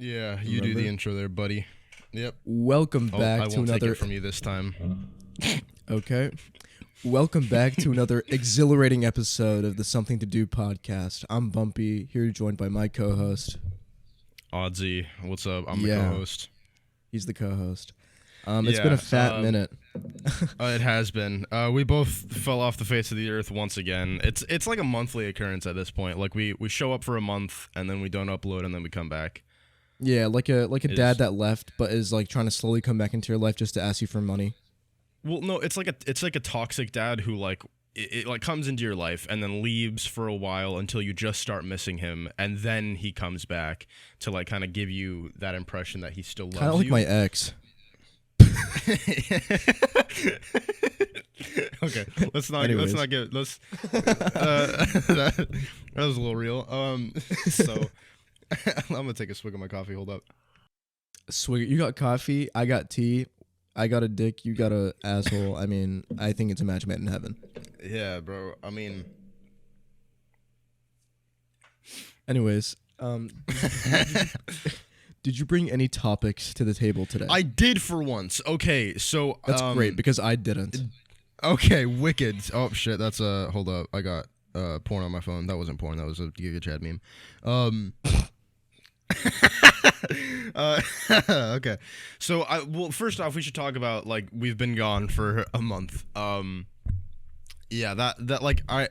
Yeah, you do the intro there, buddy. Yep. Welcome back I to won't take another. it from you this time. Okay. Welcome back to another exhilarating episode of the Something to Do podcast. I'm Bumpy, here joined by my co-host. Oddsy, what's up? I'm the co-host. He's the co-host. It's been a fat minute. It has been. We both fell off the face of the earth once again. It's like a monthly occurrence at this point. Like we show up for a month and then we don't upload and then we come back. Yeah, like a dad that left but is like trying to slowly come back into your life just to ask you for money. Well, no, it's like a toxic dad who like it like comes into your life and then leaves for a while until you just start missing him, and then he comes back to like kind of give you that impression that he still loves you. Kind of like my ex. Okay, let's not get that was a little real. So I'm gonna take a swig of my coffee. Hold up. Swig. You got coffee. I got tea. I got a dick. You got a asshole. I mean, I think it's a match made in heaven. Yeah, bro. I mean, anyways, did you bring any topics to the table today? I did for once. Okay, so that's great because I didn't. Okay, wicked. Oh shit, that's hold up. I got porn on my phone. That wasn't porn. That was a Giga Chad meme. Okay. So first off, we should talk about like we've been gone for a month. Yeah, that like I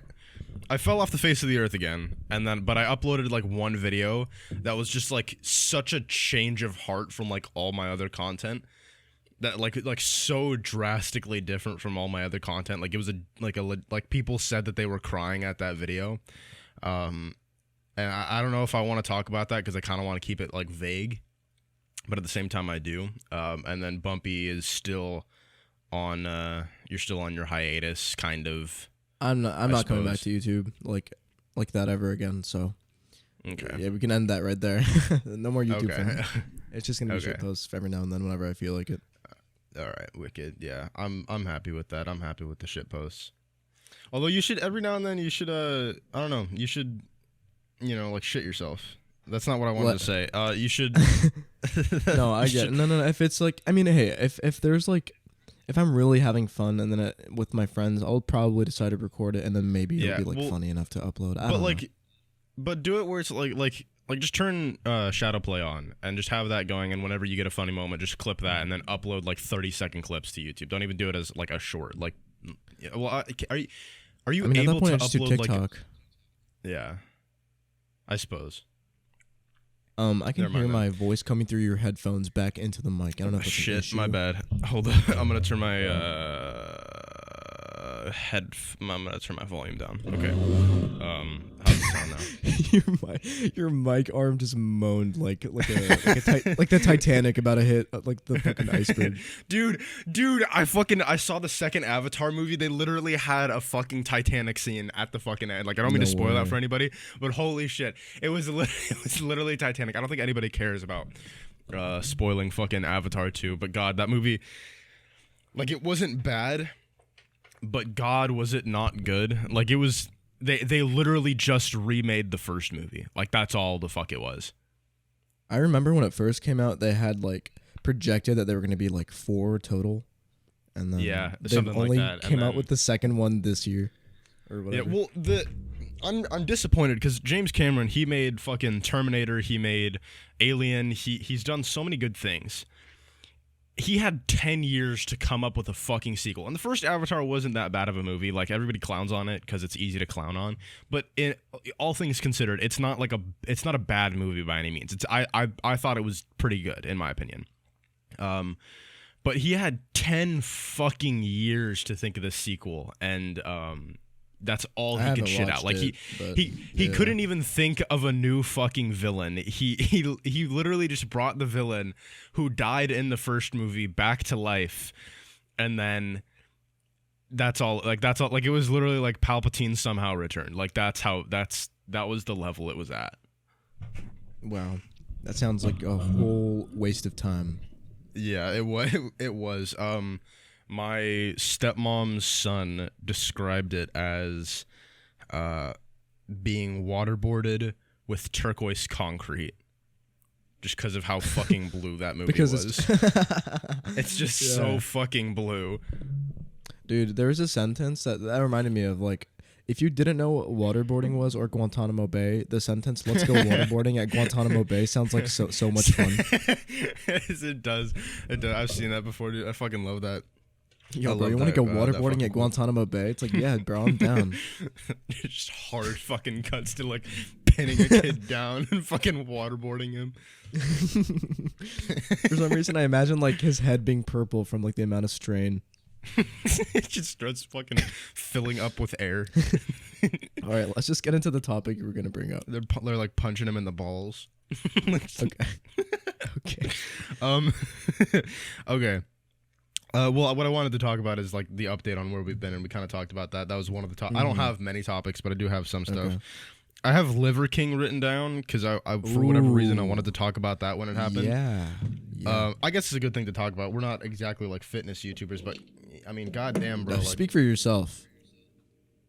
fell off the face of the earth again, but I uploaded like one video that was just like such a change of heart from like all my other content. That like so drastically different from all my other content. Like it was like people said that they were crying at that video. And I don't know if I want to talk about that because I kind of want to keep it like vague, but at the same time I do. And then Bumpy is still on. You're still on your hiatus, kind of. I'm not coming back to YouTube like that ever again. So okay, yeah, we can end that right there. No more YouTube. Okay. It's just gonna be shit posts every now and then whenever I feel like it. All right, wicked. Yeah, I'm happy with that. I'm happy with the shit posts. Although you should every now and then you should I don't know, you should like shit yourself. That's not what I wanted to say. You should. No, I get it. No. If it's like, I mean, hey, if there's like, if I'm really having fun and then with my friends, I'll probably decide to record it and then maybe it'll be like funny enough to upload. I don't know. But do it where it's like just turn shadow play on and just have that going, and whenever you get a funny moment, just clip that and then upload like 30-second clips to YouTube. Don't even do it as like a short. Like, well, are you I mean, able at that point, to I just do upload TikTok. Yeah, I suppose. I can hear my voice coming through your headphones back into the mic. I don't know if that's an issue. My bad. Hold on. I'm gonna turn my I'm gonna turn my volume down. Okay. How's it sound now? your mic arm just moaned like the Titanic about to hit like the fucking iceberg. Dude, I saw the second Avatar movie. They literally had a fucking Titanic scene at the fucking end. Like I don't mean to spoil that for anybody, but holy shit, it was literally Titanic. I don't think anybody cares about spoiling fucking Avatar 2, but God, that movie, like it wasn't bad. But God, was it not good? Like it was, they literally just remade the first movie. Like that's all the fuck it was. I remember when it first came out, they had like projected that there were going to be like 4 total, and then they only came out with the second one this year or whatever. Yeah, well, I'm disappointed because James Cameron, he made fucking Terminator, he made Alien, he's done so many good things. He had 10 years to come up with a fucking sequel. And the first Avatar wasn't that bad of a movie. Like, everybody clowns on it because it's easy to clown on. But all things considered, it's not a bad movie by any means. I thought it was pretty good, in my opinion. But he had 10 fucking years to think of this sequel. And that's all he could shit out. Like he couldn't even think of a new fucking villain. He literally just brought the villain who died in the first movie back to life, and then that's all. Like it was literally like Palpatine somehow returned. Like that was the level it was at. Wow, that sounds like a whole waste of time. Yeah, it was. My stepmom's son described it as being waterboarded with turquoise concrete. just because of how fucking blue that movie was. It's just so fucking blue. Dude, there was a sentence that reminded me of, like, if you didn't know what waterboarding was or Guantanamo Bay, the sentence "Let's go waterboarding at Guantanamo Bay" sounds like so much fun. It does. I've seen that before, dude. I fucking love that. Yo, bro, you want to go waterboarding at Guantanamo Bay? It's like, yeah, bro, I'm down. Just hard fucking cuts to like pinning a kid down and fucking waterboarding him. For some reason, I imagine like his head being purple from like the amount of strain. It just starts fucking filling up with air. All right, let's just get into the topic you were gonna bring up. They're like punching him in the balls. Okay. Okay. Okay. Well, what I wanted to talk about is like the update on where we've been, and we kind of talked about that. That was one of the top. I don't have many topics, but I do have some stuff. Okay. I have Liver King written down because I for whatever reason I wanted to talk about that when it happened. Yeah. I guess it's a good thing to talk about. We're not exactly like fitness YouTubers, but I mean, goddamn, bro. Speak for yourself.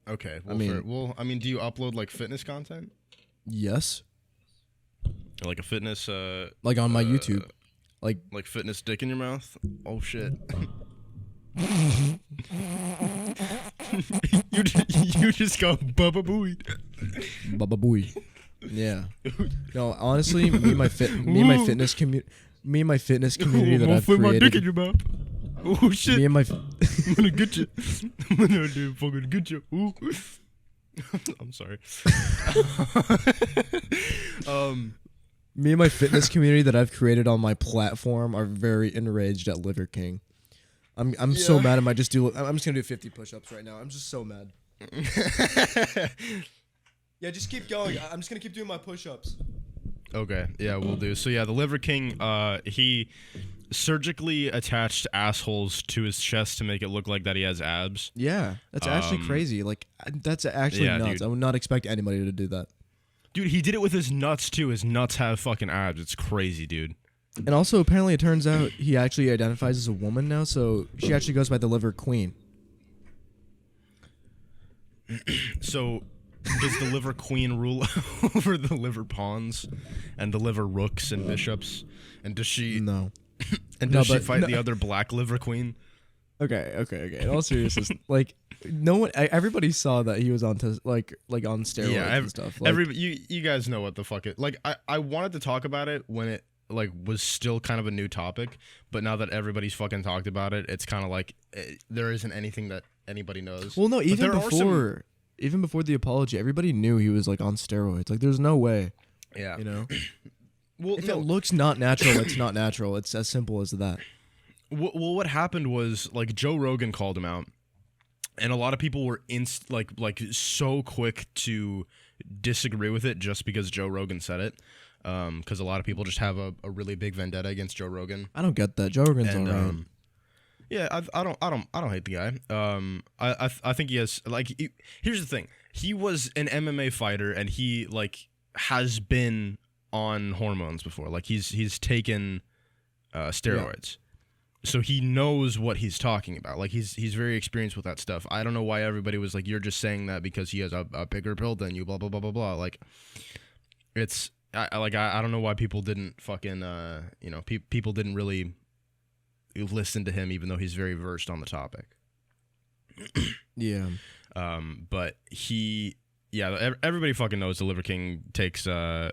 Okay. Well, I mean, do you upload like fitness content? Yes. Like a fitness. Like on my YouTube. Like fitness dick in your mouth. Oh shit. you just go Baba Booey. Baba Booey. Yeah. No, honestly, me and my fitness community that I've created. My dick in your mouth. Oh shit. Me and my I'm gonna get you. I'm gonna fucking get you. Ooh. I'm sorry. Me and my fitness community that I've created on my platform are very enraged at Liver King. I'm so mad. I'm just gonna do 50 push-ups right now. I'm just so mad. Yeah, just keep going. I'm just gonna keep doing my push-ups. Okay, yeah, we'll do. So yeah, the Liver King, he surgically attached assholes to his chest to make it look like that he has abs. Yeah, that's actually crazy. Like, that's actually nuts. Dude. I would not expect anybody to do that. Dude, he did it with his nuts too. His nuts have fucking abs. It's crazy, dude. And also, apparently, it turns out he actually identifies as a woman now, so she actually goes by the Liver Queen. So, does the Liver Queen rule over the Liver Pawns and the Liver Rooks and Bishops? And does she... No. And does she fight the other Black Liver Queen? Okay. In all seriousness, like, no one... everybody saw that he was on like on steroids and stuff. Like, you guys know what the fuck it... Like, I wanted to talk about it when it like was still kind of a new topic, but now that everybody's fucking talked about it, it's kind of like there isn't anything that anybody knows. Well, no, even before the apology, everybody knew he was like on steroids. Like, there's no way. Yeah, you know. Well, if it looks not natural, it's not natural. It's as simple as that. Well, what happened was like Joe Rogan called him out, and a lot of people were like so quick to disagree with it just because Joe Rogan said it. Because a lot of people just have a really big vendetta against Joe Rogan. I don't get that. Joe Rogan's alright. Yeah, I don't hate the guy. I think he has here's the thing. He was an MMA fighter, and he like has been on hormones before. Like he's taken steroids. Yeah. So he knows what he's talking about. Like he's very experienced with that stuff. I don't know why everybody was like, you're just saying that because he has a bigger build than you, blah blah blah blah blah. Like it's I don't know why people didn't fucking people didn't really listen to him, even though he's very versed on the topic. Yeah. But everybody fucking knows the Liver King takes a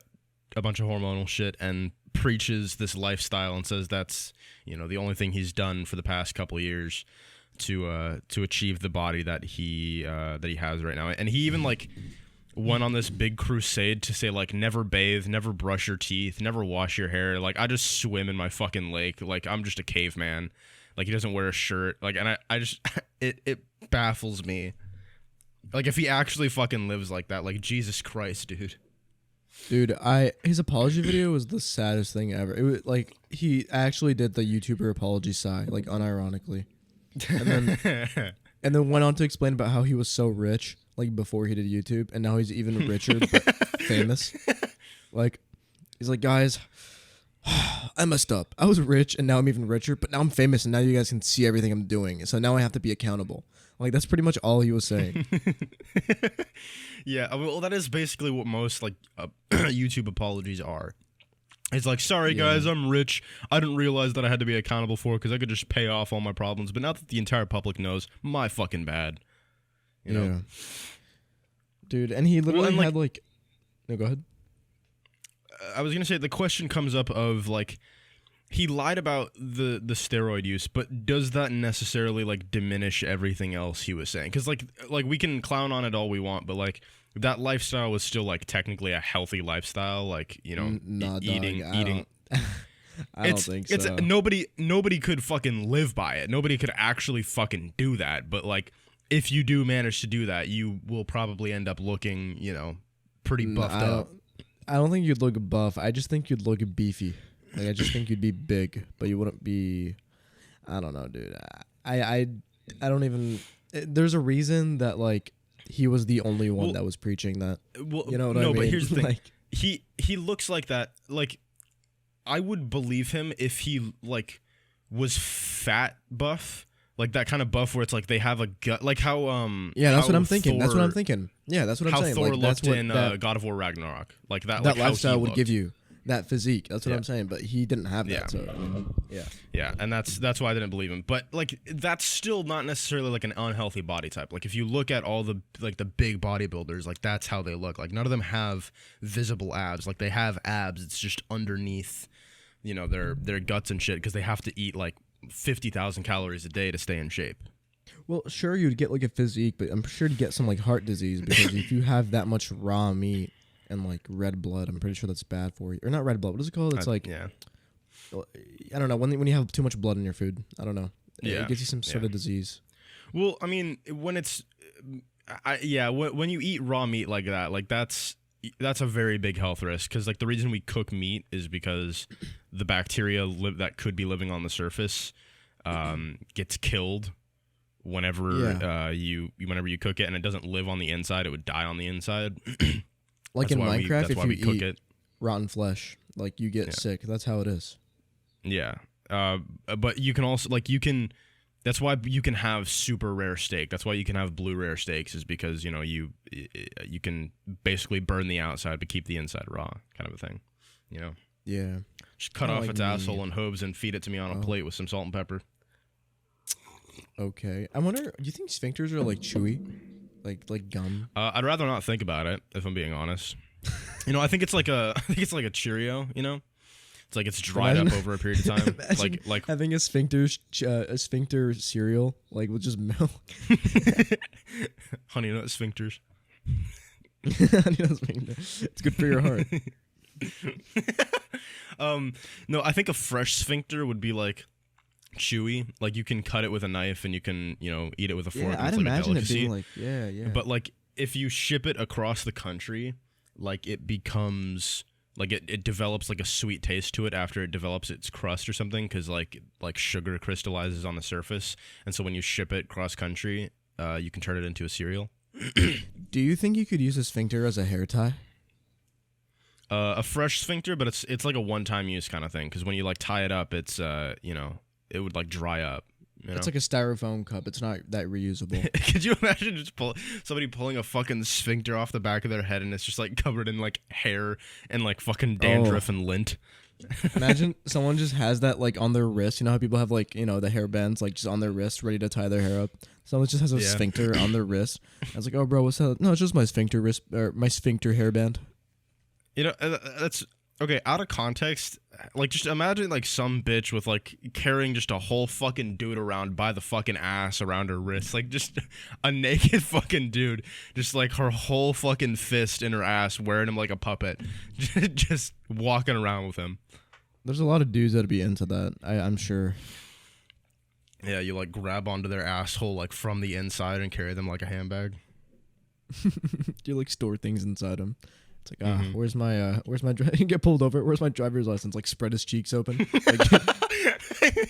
bunch of hormonal shit and preaches this lifestyle and says that's the only thing he's done for the past couple of years to achieve the body that he has right now. And he even like went on this big crusade to say like never bathe, never brush your teeth, never wash your hair. Like I just swim in my fucking lake. Like I'm just a caveman. Like he doesn't wear a shirt. Like and I just it baffles me. Like if he actually fucking lives like that, like Jesus Christ, dude. Dude, his apology video was the saddest thing ever. It was like he actually did the YouTuber apology sigh, like unironically, and then went on to explain about how he was so rich, like before he did YouTube, and now he's even richer but famous. Like he's like, guys, I messed up. I was rich and now I'm even richer, but now I'm famous and now you guys can see everything I'm doing. So now I have to be accountable. Like that's pretty much all he was saying. Yeah, well, that is basically what most like YouTube apologies are. It's like, sorry guys, I'm rich. I didn't realize that I had to be accountable for it because I could just pay off all my problems. But now that the entire public knows, my fucking bad. You know? Dude, and he literally had like... No, go ahead. I was going to say, the question comes up of like, he lied about the steroid use, but does that necessarily like diminish everything else he was saying? Because like we can clown on it all we want, but like that lifestyle was still like technically a healthy lifestyle. Like, you know, eating. I don't think so. It's nobody could fucking live by it. Nobody could actually fucking do that. But like, if you do manage to do that, you will probably end up looking, you know, pretty buffed up. I don't think you'd look buff. I just think you'd look beefy. Like, I just think you'd be big, but you wouldn't be... I don't know, dude. I don't even... There's a reason that, like, he was the only one that was preaching that. Well, you know what I mean? No, but here's the thing. Like, he looks like that. Like, I would believe him if he, like, was fat buff. Like, that kind of buff where it's like they have a gut. Like how... Yeah, that's what I'm thinking. That's what I'm thinking. Yeah, that's what I'm saying. How Thor like, looked in God of War Ragnarok. Like, that lifestyle would looked. give you... that physique. That's what I'm saying. But he didn't have that. So, yeah, and that's why I didn't believe him. But like, that's still not necessarily like an unhealthy body type. Like, if you look at all the like the big bodybuilders, like that's how they look. Like, none of them have visible abs. Like, they have abs. It's just underneath, you know, their guts and shit, because they have to eat like 50,000 calories a day to stay in shape. Well, sure, you'd get like a physique, but I'm sure you'd get some like heart disease, because if you have that much raw meat and like red blood, I'm pretty sure that's bad for you. Or not red blood. What is it called? It's like, I don't know. When you have too much blood in your food, I don't know. It gives you some sort of disease. Well, I mean, when it's, when you eat raw meat like that, like that's a very big health risk, because like the reason we cook meat is because the bacteria that could be living on the surface gets killed whenever you cook it, and it doesn't live on the inside. It would die on the inside. Like in Minecraft, if you eat rotten flesh, like you get sick. That's how it is. Yeah. But you can also that's why you can have super rare steak. That's why you can have blue rare steaks, is because, you know, you can basically burn the outside but keep the inside raw, kind of a thing, you know? Yeah. Just cut off its asshole and hooves and feed it to me on a plate with some salt and pepper. Okay. I wonder, do you think sphincters are like chewy? Like gum? I'd rather not think about it, if I'm being honest. You know, I think it's like a Cheerio, you know? It's like it's dried up over a period of time. like having a sphincter cereal, like with just milk. Honey nut sphincters. Honey nut sphincter. It's good for your heart. No, I think a fresh sphincter would be like chewy. Like, you can cut it with a knife and you can, you know, eat it with a fork. Yeah, I'd imagine it being like, yeah. But like, if you ship it across the country, like, it becomes like it develops like a sweet taste to it after it develops its crust or something, because like sugar crystallizes on the surface, and so when you ship it cross country, you can turn it into a cereal. Do you think you could use a sphincter as a hair tie? A fresh sphincter, but it's like a one-time use kind of thing, because when you like tie it up, it's you know, it would like dry up. You know? It's like a styrofoam cup. It's not that reusable. Could you imagine just somebody pulling a fucking sphincter off the back of their head, and it's just like covered in like hair and like fucking dandruff and lint? Imagine someone just has that like on their wrist. You know how people have like, you know, the hair bands like just on their wrist ready to tie their hair up? Someone just has a sphincter on their wrist. I was like, oh bro, what's that? No, it's just my sphincter wrist, or my sphincter hairband. You know, that's okay. Out of context, like, just imagine like some bitch with like carrying just a whole fucking dude around by the fucking ass around her wrist, like just a naked fucking dude, just like her whole fucking fist in her ass, wearing him like a puppet, just walking around with him. There's a lot of dudes that'd be into that. I'm sure. Yeah, you like grab onto their asshole like from the inside and carry them like a handbag. You like store things inside them. It's like, where's my you get pulled over? Where's my driver's license? Like, spread his cheeks open. Like,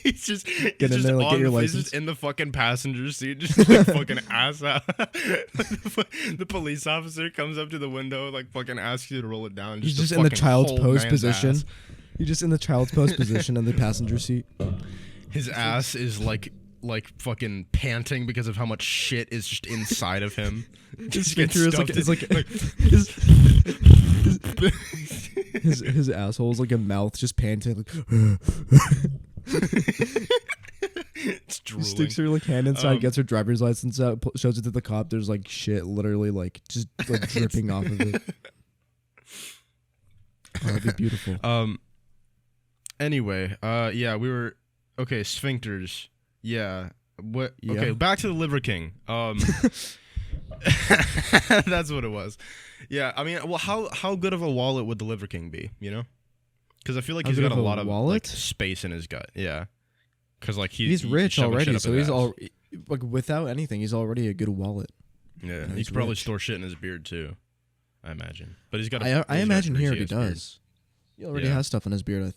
he's just in the fucking passenger seat, just like fucking ass out. The police officer comes up to the window, like fucking asks you to roll it down. He's just in the child's pose position. He's just in the child's pose position in the passenger seat. His ass is like fucking panting because of how much shit is just inside of him. His sphincter is like his asshole is like a mouth just panting. Like, it's drooling. Sticks her like hand inside, gets her driver's license out, shows it to the cop. There's like shit, literally like just like dripping off of it. Oh, that'd be beautiful. Anyway, yeah, we were okay. Sphincters. Yeah. What? Yeah. Okay, back to the Liver King. That's what it was. Yeah, I mean, well, how good of a wallet would the Liver King be? You know, because I feel like he's got a lot of like space in his gut. Yeah, because like he's rich already, so he's all like without anything, he's already a good wallet. Yeah, he could probably store shit in his beard too. I imagine, but he's got. I imagine he already does. He already has stuff in his beard.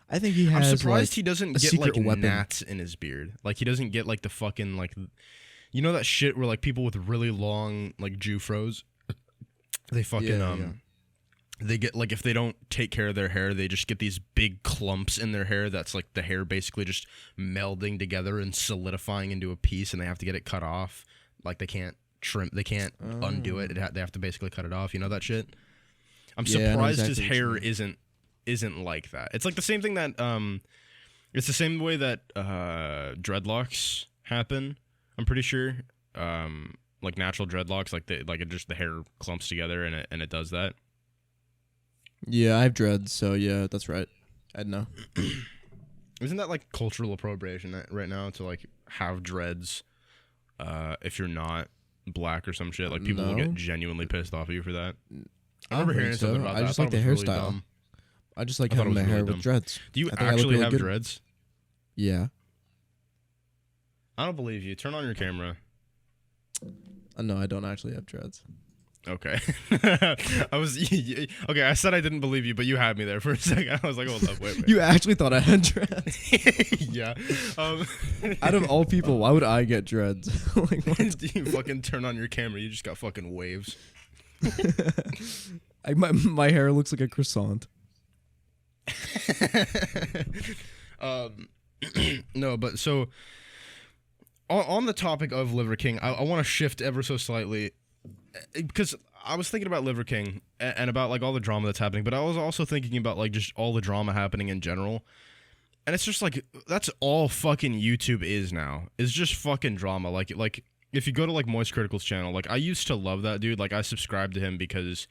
I think he has. I'm surprised like, he doesn't get like gnats in his beard. Like he doesn't get like the fucking like, you know that shit where like people with really long like Jufros, they fucking they get like if they don't take care of their hair, they just get these big clumps in their hair. That's like the hair basically just melding together and solidifying into a piece, and they have to get it cut off. Like they can't undo it. They have to basically cut it off. You know that shit. I'm surprised his hair isn't like that. It's like the same thing that it's the same way that dreadlocks happen. I'm pretty sure like natural dreadlocks, like the hair clumps together and it does that. Yeah, I have dreads, so yeah, that's right. I'd know. Isn't that like cultural appropriation right now to like have dreads if you're not black or some shit? Like people will get genuinely pissed off at you for that. I remember hearing something about that. I just like the hairstyle. Really I just like having my hair with dreads. Do you actually have dreads? Yeah. I don't believe you. Turn on your camera. No, I don't actually have dreads. Okay. I said I didn't believe you, but you had me there for a second. I was like, hold up, wait. You actually thought I had dreads? Yeah. Out of all people, why would I get dreads? Like, what? Do you fucking turn on your camera? You just got fucking waves. My hair looks like a croissant. No, but so on the topic of Liver King, I want to shift ever so slightly because I was thinking about Liver King and about like all the drama that's happening, but I was also thinking about like just all the drama happening in general. And it's just like that's all fucking YouTube is now. It's just fucking drama. Like if you go to like Moist Critical's channel, like I used to love that dude. Like I subscribed to him because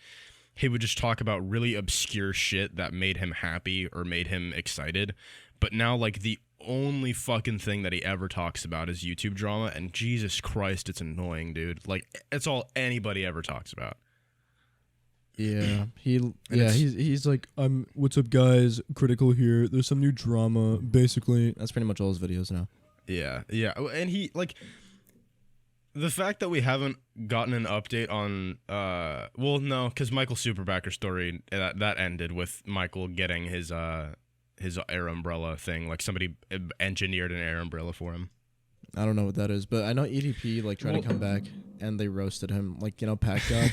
he would just talk about really obscure shit that made him happy or made him excited. But now, like, the only fucking thing that he ever talks about is YouTube drama, and Jesus Christ, it's annoying, dude. Like, it's all anybody ever talks about. Yeah, he's like, what's up, guys? Critical here. There's some new drama. Basically, that's pretty much all his videos now. Yeah, and he like. The fact that we haven't gotten an update on, well, no, because Michael Superbacker's story, that ended with Michael getting his air umbrella thing. Like, somebody engineered an air umbrella for him. I don't know what that is, but I know EDP, like, tried to come back, and they roasted him. Like, you know, Pack God?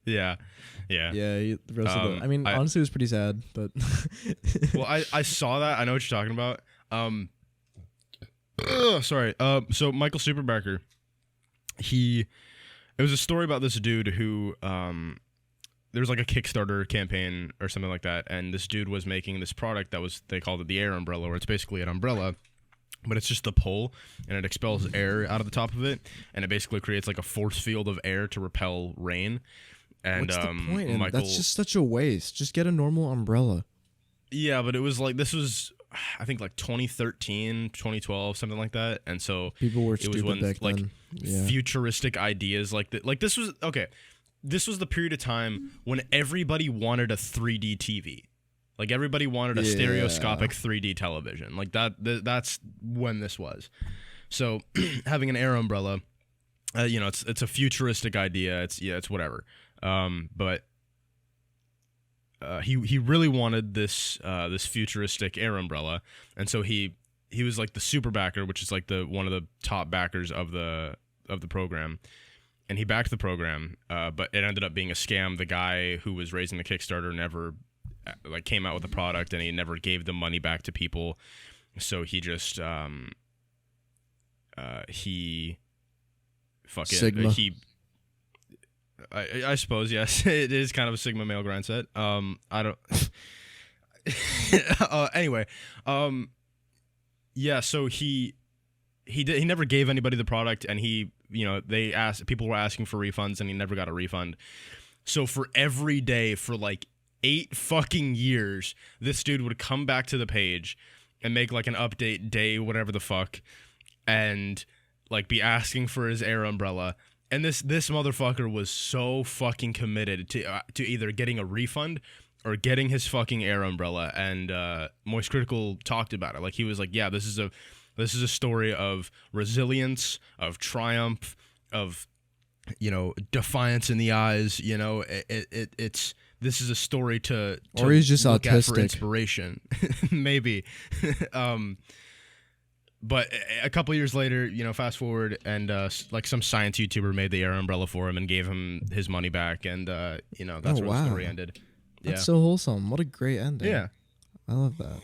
Yeah, he roasted him. I mean, honestly, it was pretty sad, but... Well, I saw that. I know what you're talking about. Sorry. So, Michael Superbacker... It was a story about this dude who there was like a Kickstarter campaign or something like that, and this dude was making this product they called it the air umbrella, where it's basically an umbrella, but it's just the pole and it expels air out of the top of it, and it basically creates like a force field of air to repel rain. And what's the point? That's just such a waste. Just get a normal umbrella. Yeah, but it was like I think like 2013, 2012, something like that. And so people were stupid back then. Futuristic ideas like that. Like this was the period of time when everybody wanted a 3D TV. Like everybody wanted a stereoscopic 3D television. Like that's when this was. So having an air umbrella, it's a futuristic idea. It's whatever. But he really wanted this futuristic air umbrella, and so he was like the super backer, which is like one of the top backers of the program, and he backed the program, but it ended up being a scam. The guy who was raising the Kickstarter never like came out with a product, and he never gave the money back to people, so he just Sigma. I suppose, yes. It is kind of a Sigma male grind set. I don't. Anyway, yeah. So he never gave anybody the product, and people were asking for refunds, and he never got a refund. So for every day for like 8 fucking years, this dude would come back to the page and make like an update day, whatever the fuck, and like be asking for his air umbrella. And this motherfucker was so fucking committed to either getting a refund or getting his fucking air umbrella. And Moist Critical talked about it. Like, he was like, yeah, this is a story of resilience, of triumph, of, defiance in the eyes. This is a story to or he's just look autistic at for inspiration. Maybe. But a couple years later, fast forward, and like some science YouTuber made the air umbrella for him and gave him his money back, and that's where the story ended. Yeah. That's so wholesome. What a great ending. Yeah, I love that.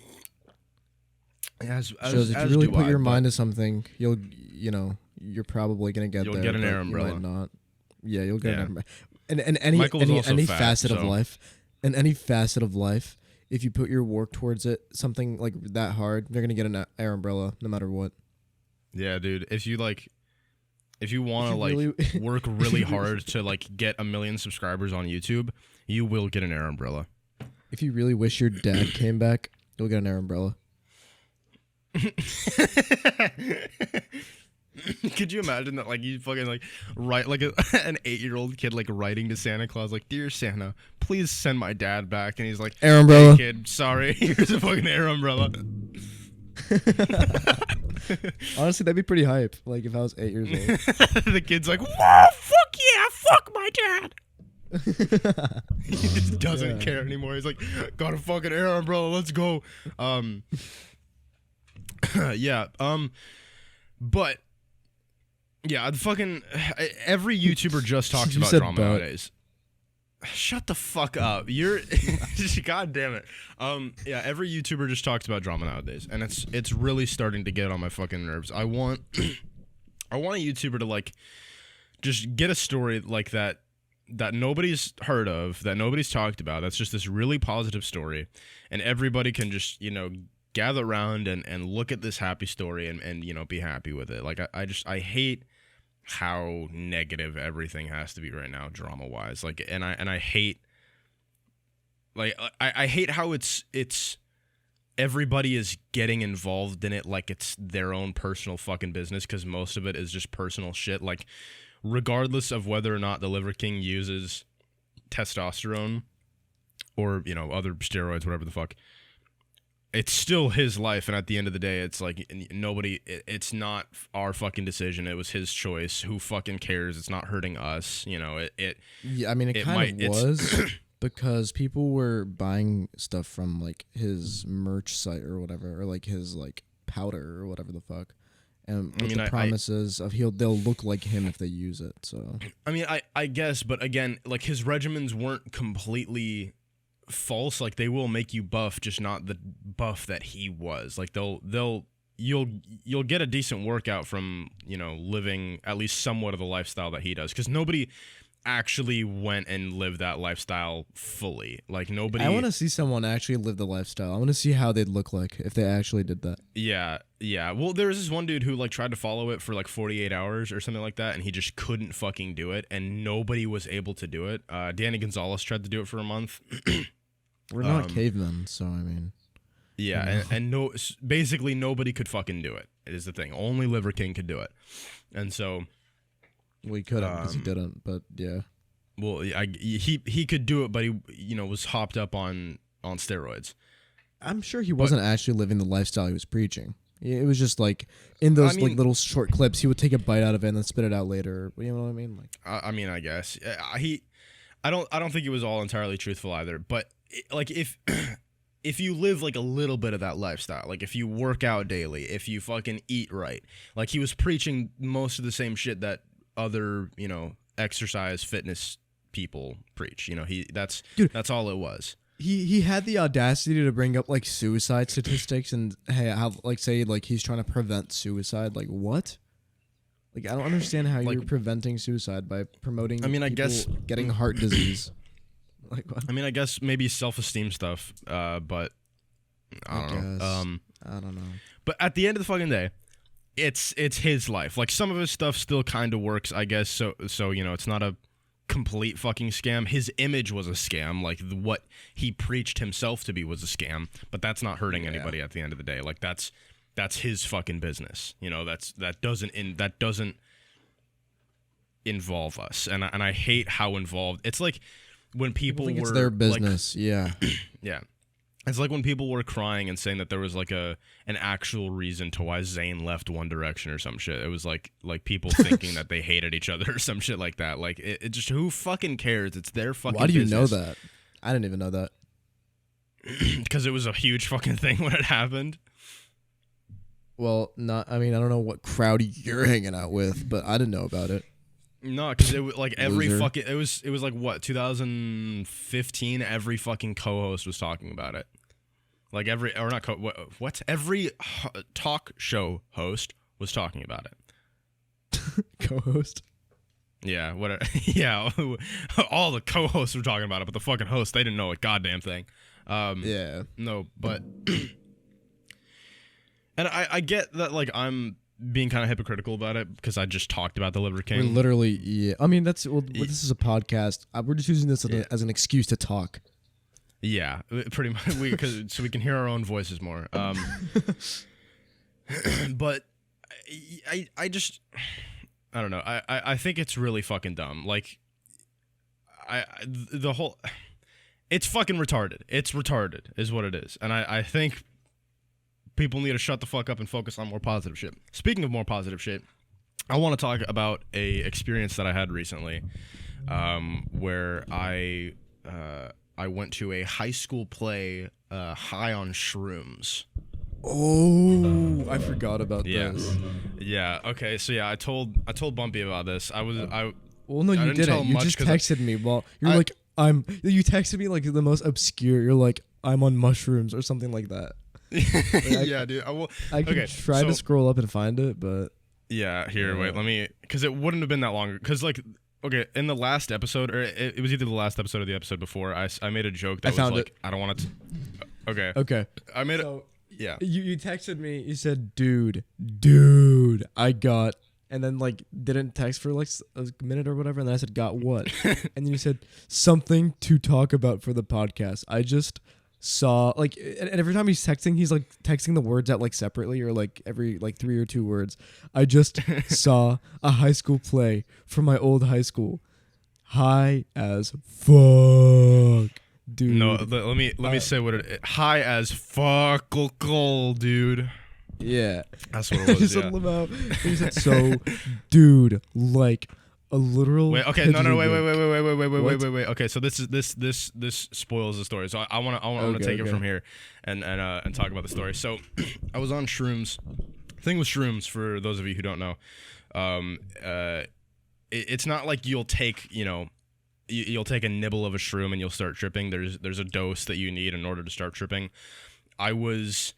Shows if you really put your mind to something, you're probably gonna get there. You'll get an air umbrella. You might not. Yeah, you'll get an umbrella. And any facet of life, in any facet of life, if you put your work towards it, something like that hard, you're gonna get an air umbrella no matter what. Yeah, dude. If you want to really work really hard to like get 1 million subscribers on YouTube, you will get an air umbrella. If you really wish your dad came back, you'll get an air umbrella. Could you imagine that? Like, you fucking like write like an 8-year-old kid like writing to Santa Claus like, "Dear Santa, please send my dad back," and he's like, "Air umbrella, hey, kid, sorry, here's a fucking air umbrella." Honestly, that'd be pretty hype. Like, if I was 8 years old, the kid's like, "Whoa, fuck yeah, fuck my dad." He just doesn't care anymore. He's like, "Got a fucking air umbrella, let's go." Yeah. But yeah, every YouTuber just talks about drama nowadays. Shut the fuck up. You're God damn it. Yeah, every YouTuber just talks about drama nowadays, and it's really starting to get on my fucking nerves. I want a YouTuber to like just get a story like that nobody's heard of, that nobody's talked about. That's just this really positive story, and everybody can just, gather around and look at this happy story and be happy with it. Like, I hate how negative everything has to be right now, drama wise. Like, and I hate, like, I hate how it's everybody is getting involved in it like it's their own personal fucking business, because most of it is just personal shit. Like, regardless of whether or not the Liver King uses testosterone or other steroids, whatever the fuck, it's still his life, and at the end of the day, it's like it's not our fucking decision. It was his choice. Who fucking cares? It's not hurting us. Yeah, I mean, it kind of was because people were buying stuff from like his merch site or whatever, or like his like powder or whatever the fuck, and with the promises of they'll look like him if they use it. So I mean, I guess, but again, like, his regimens weren't completely false. Like, they will make you buff, just not the buff that he was. Like, you'll get a decent workout from living at least somewhat of the lifestyle that he does, because nobody actually went and lived that lifestyle fully. Like, nobody. I want to see someone actually live the lifestyle. I want to see how they'd look like if they actually did that. Yeah. Well, there was this one dude who like tried to follow it for like 48 hours or something like that, and he just couldn't fucking do it, and nobody was able to do it. Danny Gonzalez tried to do it for a month. We're not cavemen, so I mean. Yeah, and basically nobody could fucking do it. It is the thing. Only Liver King could do it, and so. We couldn't because he didn't, but yeah. Well, he could do it, but he was hopped up on steroids. I'm sure he wasn't actually living the lifestyle he was preaching. It was just like in those like little short clips, he would take a bite out of it and then spit it out later. You know what I mean? Like, I mean, I guess I don't think it was all entirely truthful either. But like, if you live like a little bit of that lifestyle, like if you work out daily, if you fucking eat right, like he was preaching most of the same shit that other exercise fitness people preach. That's all it was. He had the audacity to bring up like suicide statistics and hey, say like he's trying to prevent suicide. Like, what? Like, I don't understand how you're preventing suicide by promoting. I mean, I guess getting heart disease. Like, what? I mean, I guess maybe self-esteem stuff, but I don't know. I don't know. But at the end of the fucking day, it's his life. Like, some of his stuff still kind of works, I guess. So you know, it's not a complete fucking scam. His image was a scam. Like, what he preached himself to be was a scam. But that's not hurting anybody at the end of the day. Like, that's his fucking business. You know, that doesn't involve us. And I hate how involved. It's like when people think were it's their business. Like, yeah. Yeah. It's like when people were crying and saying that there was like an actual reason to why Zayn left One Direction or some shit. It was like people thinking that they hated each other or some shit like that. Like, it just, who fucking cares? It's their fucking Why do you business. know that? I didn't even know that. Because it was a huge fucking thing when it happened. Well, I mean, I don't know what crowd you're hanging out with, but I didn't know about it. No, because it was like every Loser. fucking, it was like what, 2015, every fucking co-host was talking about it. Like every talk show host was talking about it. Co-host? Yeah, yeah, all the co-hosts were talking about it, but the fucking hosts, they didn't know a goddamn thing. Yeah. No, but and I get that, like, I'm being kind of hypocritical about it because I just talked about the Liver King. We're literally, yeah. I mean, this is a podcast. We're just using this as an excuse to talk. Yeah, pretty much. So we can hear our own voices more. But I just, I don't know. I think it's really fucking dumb. Like, it's fucking retarded. It's retarded is what it is. And I think people need to shut the fuck up and focus on more positive shit. Speaking of more positive shit, I want to talk about a experience that I had recently, where I went to a high school play, high on shrooms. Oh, I forgot about this. Yeah. Okay. So yeah, I told Bumpy about this. Well, no, you didn't. You just texted me. Well, you texted me like the most obscure. You're like, I'm on mushrooms or something like that. Like, yeah, dude. I can try to scroll up and find it, but yeah. Here, wait. Let me, because it wouldn't have been that long. Because like, okay, in the last episode, or it was either the last episode or the episode before, I made a joke that was like, I don't want to. Okay. I made it. Yeah. You texted me. You said, dude, I got, and then like didn't text for like a minute or whatever, and then I said, got what? And then you said something to talk about for the podcast. I just saw like, and every time he's like texting the words out like separately or like every like 3 or 2 words. I just saw a high school play from my old high school. High as fuck, dude. No, let me say what it. High as fuck, dude. Yeah, that's what it was. He said, so, dude, like a literal. Wait, okay, no, wait. Okay, so this spoils the story. So I want to take it from here, and talk about the story. So I was on shrooms. The thing with shrooms, for those of you who don't know, it's not like you'll take you'll take a nibble of a shroom and you'll start tripping. There's a dose that you need in order to start tripping. I was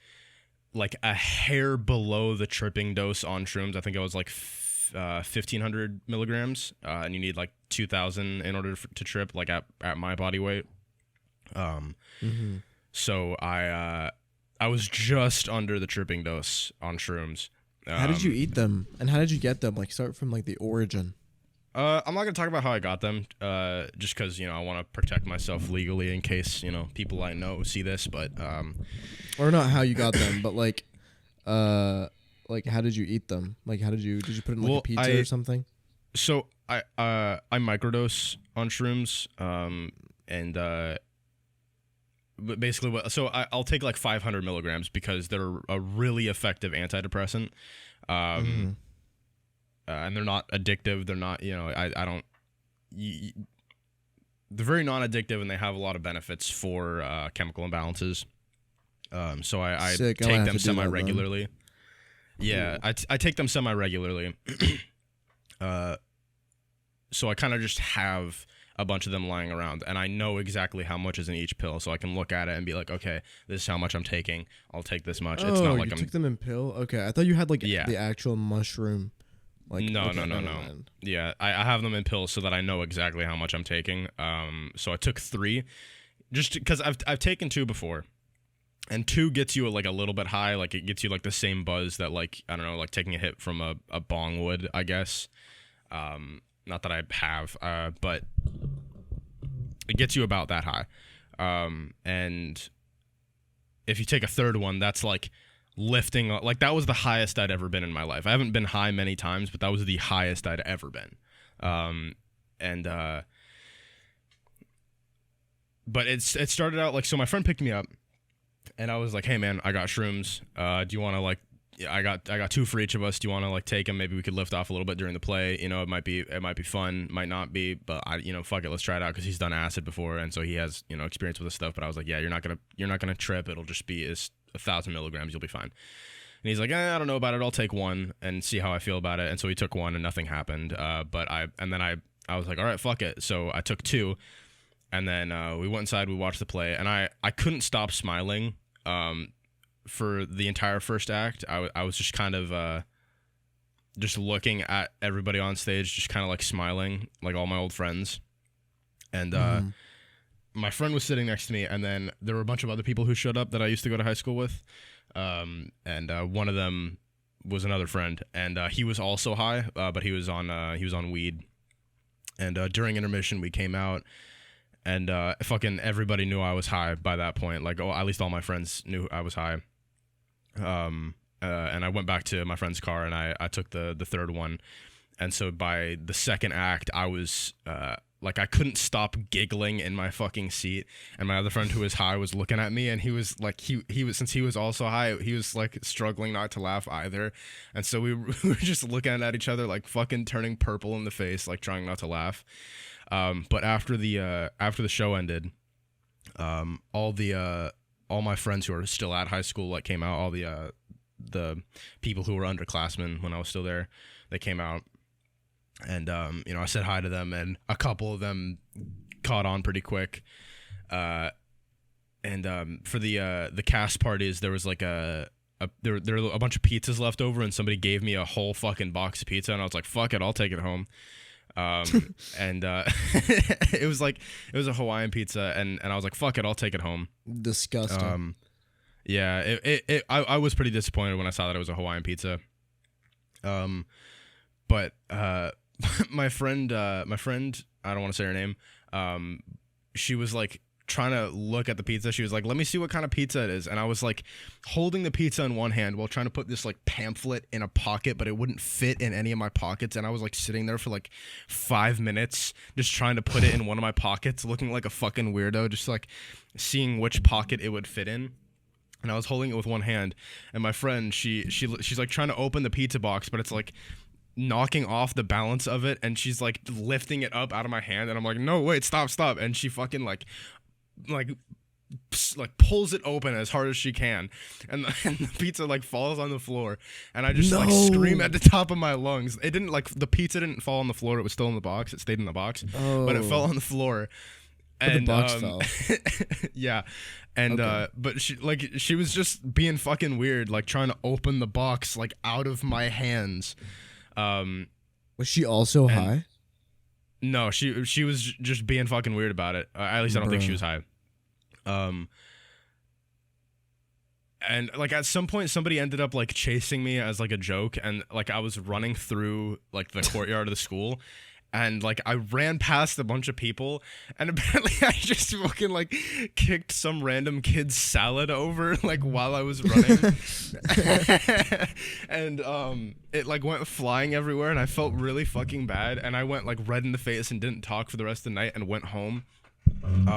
like a hair below the tripping dose on shrooms. I think I was like 1,500 milligrams, and you need like 2,000 in order to trip, like at my body weight. So I was just under the tripping dose on shrooms. How did you eat them, and how did you get them? Like, start from like the origin. I'm not gonna talk about how I got them, just because I want to protect myself legally in case people I know see this. But or not how you got them, but like how did you eat them? Like, did you put it in like a pizza or something? So I microdose on shrooms, and but basically I'll take like 500 milligrams because they're a really effective antidepressant. And they're not addictive. They're not, they're very non-addictive, and they have a lot of benefits for chemical imbalances. So I take them semi-regularly. Yeah, I take them semi-regularly. So I kind of just have a bunch of them lying around, and I know exactly how much is in each pill, so I can look at it and be like, okay, this is how much I'm taking. I'll take this much. It's not like you took them in pill? Okay, I thought you had like the actual mushroom. Like no. Mind. Yeah, I have them in pills so that I know exactly how much I'm taking. So I took 3, just because I've taken 2 before, and 2 gets you like a little bit high. Like it gets you like the same buzz that like I don't know, like taking a hit from a bong would, I guess. Not that I have, but it gets you about that high. And if you take a 3rd one, that's like lifting, like that was the highest I'd ever been in my life. I haven't been high many times, but that was the highest I'd ever been. But it started out like, so my friend picked me up and I was like, hey man, I got shrooms. Do you want to like, I got 2 for each of us. Do you want to like take them? Maybe we could lift off a little bit during the play. You know, it might be fun, might not be, but fuck it, let's try it out, because he's done acid before, and so he has experience with this stuff. But I was like, yeah, you're not gonna trip. It'll just be 1,000 milligrams. You'll be fine. And he's like, I don't know about it. I'll take 1 and see how I feel about it. And so he took 1 and nothing happened. But I was like, all right, fuck it. So I took 2, and then we went inside. We watched the play, and I couldn't stop smiling. For the entire first act, I was just kind of just looking at everybody on stage, just kind of like smiling, like all my old friends. And my friend was sitting next to me, and then there were a bunch of other people who showed up that I used to go to high school with. And one of them was another friend, and he was also high, but he was on weed. And during intermission, we came out, and fucking everybody knew I was high by that point. Like, at least all my friends knew I was high. And I went back to my friend's car, and I took the 3rd one. And so by the 2nd act, I was like, I couldn't stop giggling in my fucking seat. And my other friend who was high was looking at me, and he was like, he was, since he was also high, he was like struggling not to laugh either. And so we were just looking at each other, like fucking turning purple in the face, like trying not to laugh. But after the show ended, all my friends who are still at high school like came out. All the people who were underclassmen when I was still there, they came out, and I said hi to them, and a couple of them caught on pretty quick. For the cast parties, there was like there were a bunch of pizzas left over, and somebody gave me a whole fucking box of pizza, and I was like, fuck it, I'll take it home. It was a Hawaiian pizza, and I was like, fuck it, I'll take it home. Disgusting. Yeah, I was pretty disappointed when I saw that it was a Hawaiian pizza. But my friend, I don't want to say her name. She was like trying to look at the pizza. She was like, let me see what kind of pizza it is. And I was like holding the pizza in one hand while trying to put this like pamphlet in a pocket, but it wouldn't fit in any of my pockets. And I was like sitting there for like 5 minutes just trying to put it in one of my pockets, looking like a fucking weirdo, just like seeing which pocket it would fit in. And I was holding it with one hand, and my friend, she's like trying to open the pizza box, but it's like knocking off the balance of it, and she's like lifting it up out of my hand, and I'm like, no, wait, stop. And she fucking like pulls it open as hard as she can, and the pizza like falls on the floor, and I just like scream at the top of my lungs. It didn't, like, the pizza didn't fall on the floor, it was still in the box, it stayed in the box, but it fell on the floor. But the box fell. Yeah. And okay. But she was just being fucking weird, like trying to open the box like out of my hands. Was she also high? No, she was just being fucking weird about it. At least I don't think she was high. And like at some point somebody ended up like chasing me as like a joke, and like I was running through like the courtyard of the school, and like I ran past a bunch of people, and apparently I just fucking like kicked some random kid's salad over like while I was running. And it like went flying everywhere, and I felt really fucking bad, and I went like red in the face and didn't talk for the rest of the night and went home. And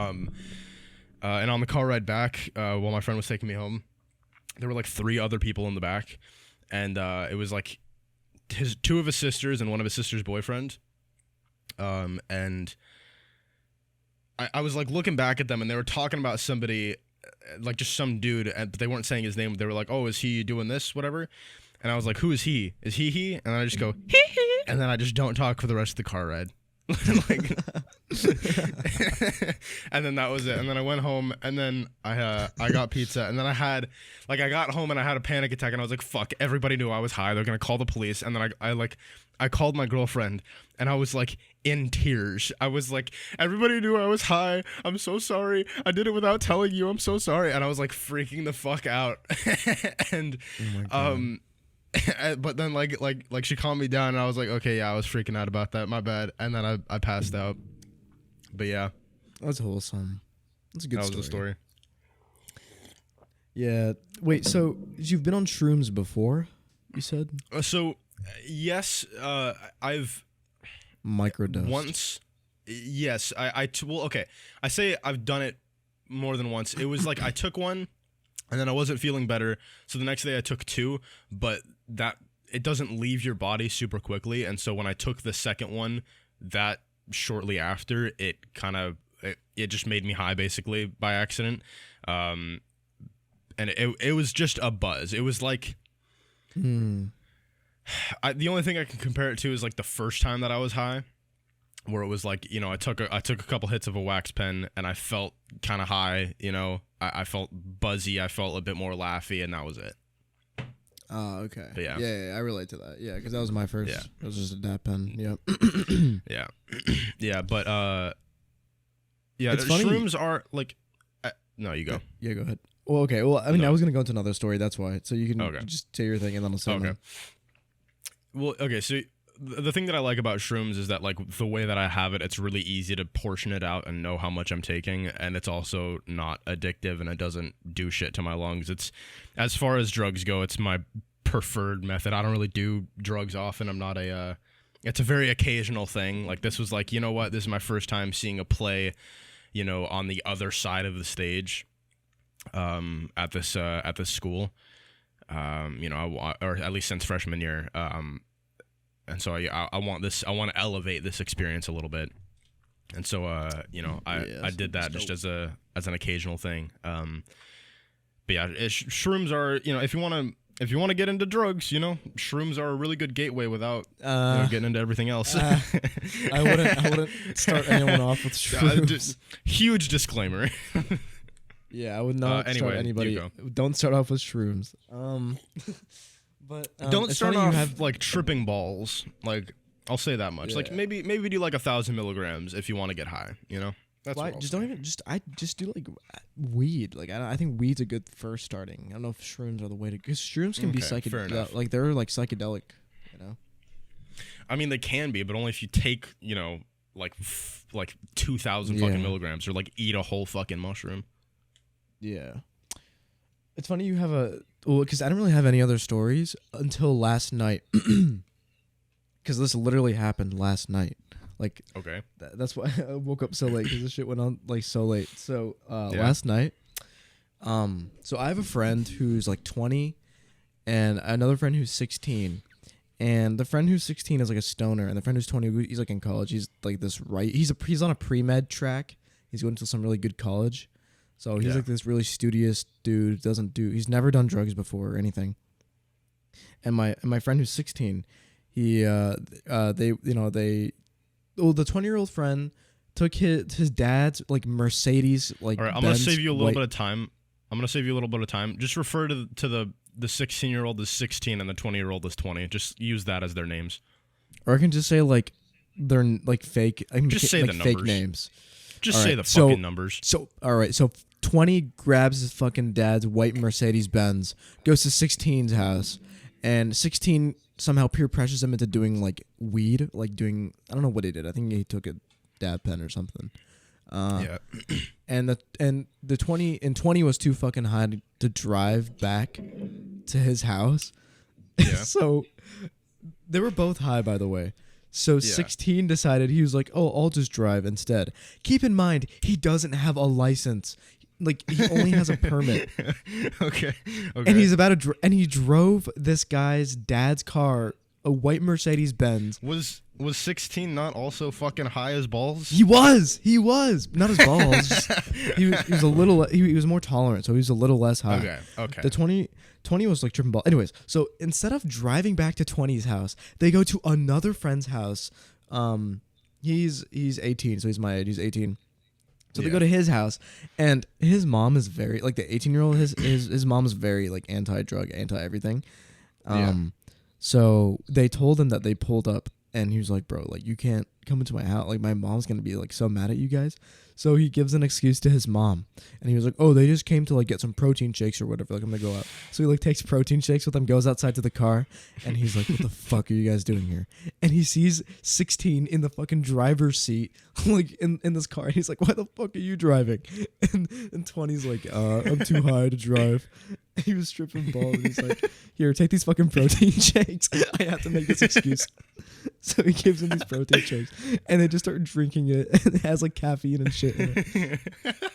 on the car ride back, while my friend was taking me home, there were like 3 other people in the back, and it was like two of his sisters and one of his sister's boyfriend. And I was like looking back at them, and they were talking about somebody, like just some dude, but they weren't saying his name. They were like, "Oh, is he doing this, whatever?" And I was like, "Who is he? Is he?" And I just go, "He," and then I just don't talk for the rest of the car ride. Like, And then that was it. And then I went home, and then I got pizza, and then I got home and I had a panic attack, and I was like, fuck, everybody knew I was high. They're gonna call the police. And then I called my girlfriend, and I was like in tears. I was like, everybody knew I was high. I'm so sorry. I did it without telling you. I'm so sorry. And I was like freaking the fuck out. And but then like she calmed me down, and I was like, okay, yeah, I was freaking out about that. My bad. And then I passed out. But yeah, that's wholesome. That's a good story. That was the story. Yeah. Wait. So you've been on shrooms before? You said. Yes. I've microdosed once. Yes. Well, okay. I say I've done it more than once. It was like I took one, and then I wasn't feeling better, so the next day I took two, but that it doesn't leave your body super quickly, and so when I took the second one, that shortly after, it kind of it just made me high basically by accident, and it was just a buzz. It was like, the only thing I can compare it to is like the first time that I was high, where it was like, you know, I took a couple hits of a wax pen, and I felt kind of high, you know, I felt buzzy, I felt a bit more laughy, and that was it. Oh, okay. But yeah, I relate to that. Yeah, because that was my first. Yeah. It was just a dab pen. Yep. Yeah, but yeah, it's funny. Shrooms are like, no, you go. Yeah, go ahead. Well, okay. Well, I mean, I was gonna go into another story. That's why. So you can just say your thing, and then I'll say mine. Well, okay. So the thing that I like about shrooms is that, like, the way that I have it, it's really easy to portion it out and know how much I'm taking, and it's also not addictive, and it doesn't do shit to my lungs. It's, as far as drugs go, it's my preferred method. I don't really do drugs often. I'm not it's a very occasional thing. Like, this was like, you know what? This is my first time seeing a play, you know, on the other side of the stage, at this school, you know, or at least since freshman year, and so I want to elevate this experience a little bit, and so you know, I did that just as an occasional thing. But yeah, shrooms are, you know, if you want to get into drugs, you know, shrooms are a really good gateway without getting into everything else. I wouldn't start anyone off with shrooms. Huge disclaimer. Yeah, I would not start anybody. Don't start off with shrooms. But don't start off like tripping balls. Like, I'll say that much. Yeah. Like, maybe do like 1,000 milligrams if you want to get high. You know, that's what I just do like weed. Like, I think weed's a good first starting. I don't know if shrooms are the way to, because shrooms can be psychedelic. Like, they're like psychedelic. You know. I mean, they can be, but only if you take, you know, like 2,000 fucking milligrams, or like eat a whole fucking mushroom. Yeah. It's funny you have because I don't really have any other stories until last night. Because this literally happened last night. Like, okay. That's why I woke up so late, because this shit went on like so late. So last night, so I have a friend who's like 20 and another friend who's 16. And the friend who's 16 is like a stoner, and the friend who's 20, he's like in college. He's like this he's on a pre-med track. He's going to some really good college. So he's like this really studious dude. He's never done drugs before or anything. And my friend who's 16, the 20-year-old friend took his dad's like Mercedes, like. All right, I'm gonna save you a little bit of time. Just refer to the 16-year-old is 16 and the 20-year-old is 20. Just use that as their names. Or I can just say like they're like fake. I can just say like the numbers. Fake names. Just say the fucking numbers. So all right, so 20 grabs his fucking dad's white Mercedes Benz, goes to 16's house, and 16 somehow peer pressures him into doing like weed, like doing, I don't know what he did. I think he took a dab pen or something. Yeah. And the 20 was too fucking high to drive back to his house. Yeah. So they were both high, by the way. So 16 decided, he was like, oh, I'll just drive instead. Keep in mind, he doesn't have a license. Like, he only has a permit. Okay. And he's about to and he drove this guy's dad's car, a white Mercedes Benz. Was 16 not also fucking high as balls? He was not as balls. he was a little. He was more tolerant, so he was a little less high. Okay. The 20 was like tripping ball. Anyways, so instead of driving back to 20's house, they go to another friend's house, He's 18, so he's my age. He's 18. So they go to his house, and his mom is very like the 18-year-old. His mom is very like anti-drug, anti-everything. So they told him that they pulled up, and he was like, "Bro, like you can't come into my house. Like my mom's gonna be like so mad at you guys." So he gives an excuse to his mom, and he was like, "Oh, they just came to like get some protein shakes or whatever. Like I'm gonna go out." So he like takes protein shakes with them, goes outside to the car, and he's like, "What the fuck are you guys doing here?" And he sees 16 in the fucking driver's seat, like in this car. And he's like, "Why the fuck are you driving?" And 20's like, "I'm too high to drive." And he was stripping balls. And he's like, "Here, take these fucking protein shakes." I have to make this excuse. So he gives him these protein shakes, and they just start drinking it, and it has like caffeine and shit in it.